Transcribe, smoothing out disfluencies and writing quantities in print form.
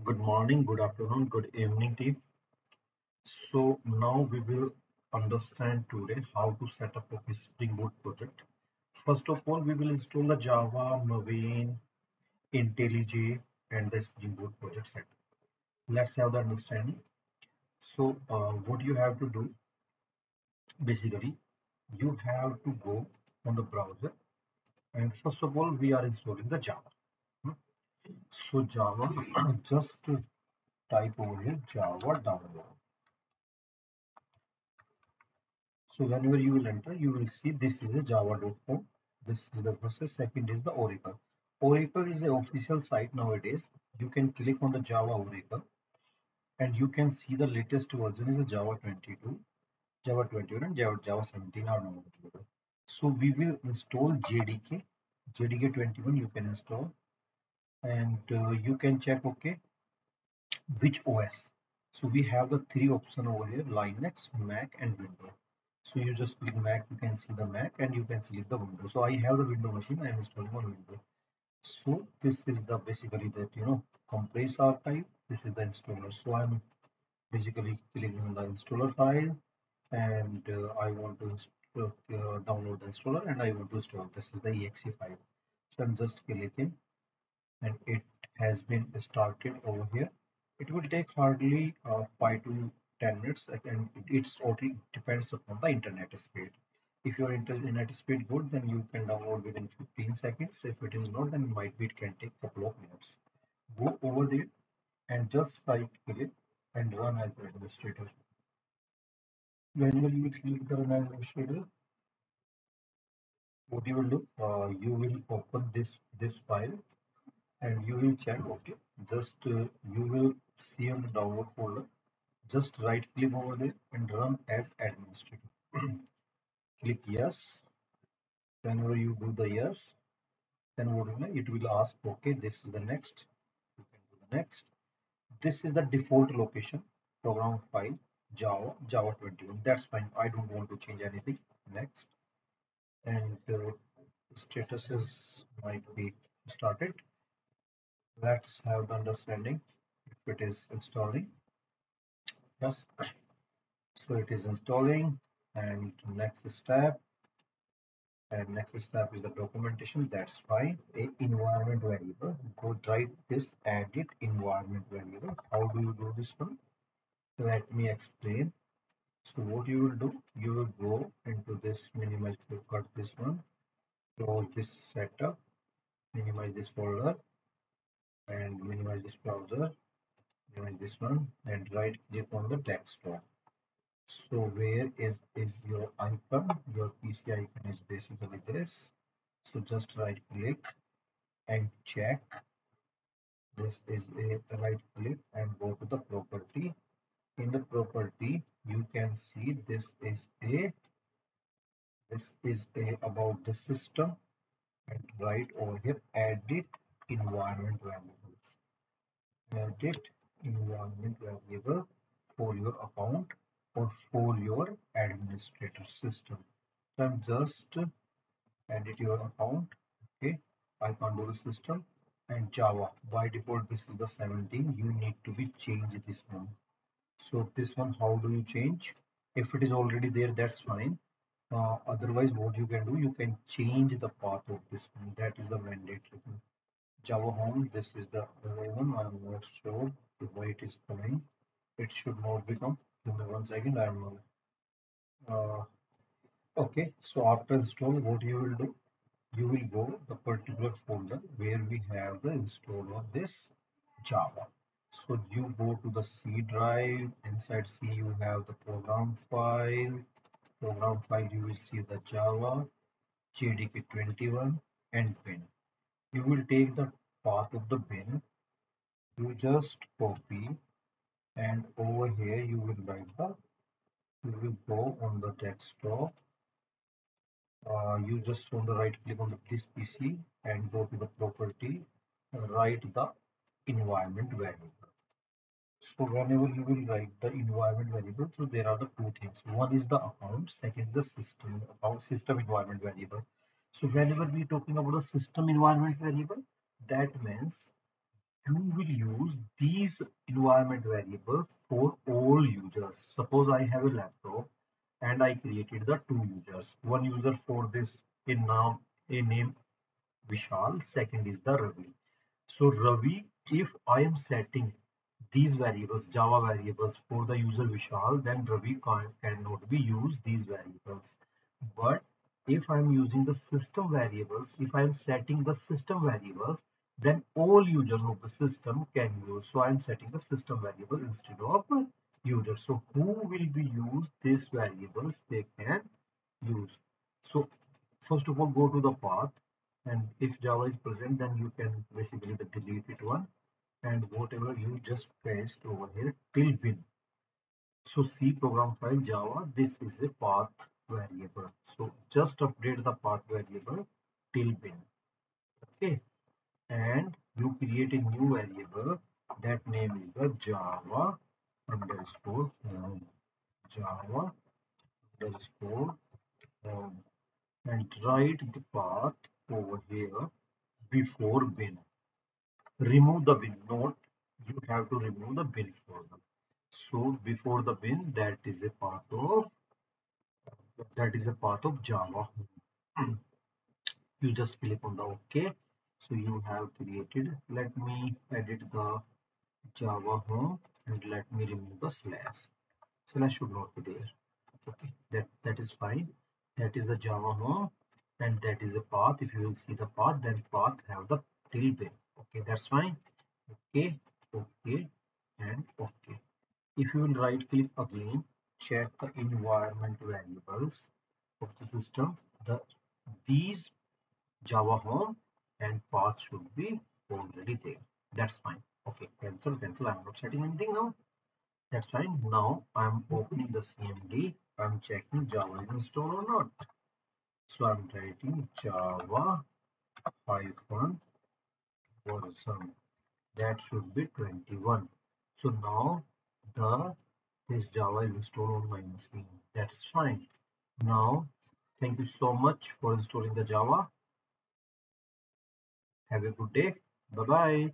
Good morning, good afternoon, good evening, team. So now we will understand today how to set up a Spring Boot project. First of all, we will install the Java, Maven, IntelliJ, and the Spring Boot project set. Let's have the understanding. So what you have to do, basically, you have to go on the browser, and first of all, we are installing the Java. Hmm. So Java, just type over here Java download. So whenever you will enter, you will see this is a java.com. This is the process. Second is the Oracle. Oracle is the official site nowadays. You can click on the Java Oracle and you can see the latest version is the Java 22, Java 21 and Java 17 are now available. So we will install JDK. JDK 21 you can install and you can check okay which OS. So we have the three option over here Linux, Mac and Windows. So you just click Mac, you can see the Mac and you can select the window. So I have the window machine, I am installing on window. So this is the basically that compress archive. This is the installer. So I'm basically clicking on the installer file and I want to download the installer and I want to install. This is the exe file. So I'm just clicking and it has been started over here. It will take hardly 5 to 10 minutes and it's totally depends upon the internet speed. If your internet speed good, then you can download within 15 seconds. If it is not, then might be it can take couple of minutes. Go over there and just right click and run as administrator. Whenever you will click the run as administrator, what you will do, you will open this file and you will check okay just you will see on the download folder, just right click over there and run as administrator. Click yes. Whenever you do the yes, then what will it will ask okay this is the next, you can do the next. This is the default location program file Java 21. That's fine, I don't want to change anything. Next. And status is might be started. Let's have the understanding if it is installing. Yes, so it is installing and next step is the documentation. That's fine. A environment variable, go write this edit environment variable. How do you do this one? Let me explain. So what you will do, you will go into this minimize, cut this one, close this setup, minimize this folder and minimize this browser, minimize this one and right click on the desktop. So where is your icon? Your PC icon is basically this. So just right click and check. This is a right click and go to the property. In the property, you can see this is a about the system and right over here edit environment variables. Edit environment variable for your account or for your administrator system. So I'm just edit your account. Okay, I can't do the system and Java. By default, this is the 17. You need to be change this one. So this one, how do you change? If it is already there, that's fine. Otherwise, what you can do, you can change the path of this one. That is the mandatory thing. Java home. This is the other one. I'm not sure why it is coming. It should not become. Give me 1 second. I'm uh, okay. So after install, what you will do? You will go the particular folder where we have the install of this Java. So you go to the C drive. Inside C you have the program file. Program file you will see the Java, JDK 21 and bin. You will take the path of the bin. You just copy and over here you will write the. You will go on the desktop. You just on the right click on this PC and go to the property, write the environment variable. So whenever you will write the environment variable, so there are the two things. One is the account, second the system account system environment variable. So whenever we talking about the system environment variable, that means you will use these these environment variables for all users. Suppose I have a laptop and I created the two users. One user for this a name Vishal, second is the Ravi. So Ravi, if I am setting these variables, Java variables for the user Vishal, then Ravi cannot be used these variables. But if I'm using the system variables, if I'm setting the system variables, then all users of the system can use. So I'm setting the system variable instead of user. So who will be used these variables they can use. So first of all, go to the path, and if Java is present, then you can basically delete it one, and whatever you just pasted over here till bin. So C program file Java, this is a path variable. So just update the path variable till bin. Okay, and you create a new variable. That name is the Java underscore home. Java underscore home, and write the path over here before bin. Remove the bin. Note, you have to remove the bin for them. So before the bin, that is a part of Java. You just click on the OK. So you have created. Let me edit the Java home and let me remove the slash. Slash should not be there. Okay, that is fine. That is the Java home, and that is a path. If you will see the path, then path have the till bin. Okay, that's fine. Okay, okay, and okay. If you will right click again, check the environment variables of the system. These Java home and path should be already there. That's fine. Okay, cancel, cancel. I'm not setting anything now. That's fine. Now I'm opening the CMD. I'm checking Java is installed or not. So I'm writing Java Python version. That should be 21. So now the this Java is installed on my machine. That's fine. Now, thank you so much for installing the Java. Have a good day. Bye bye.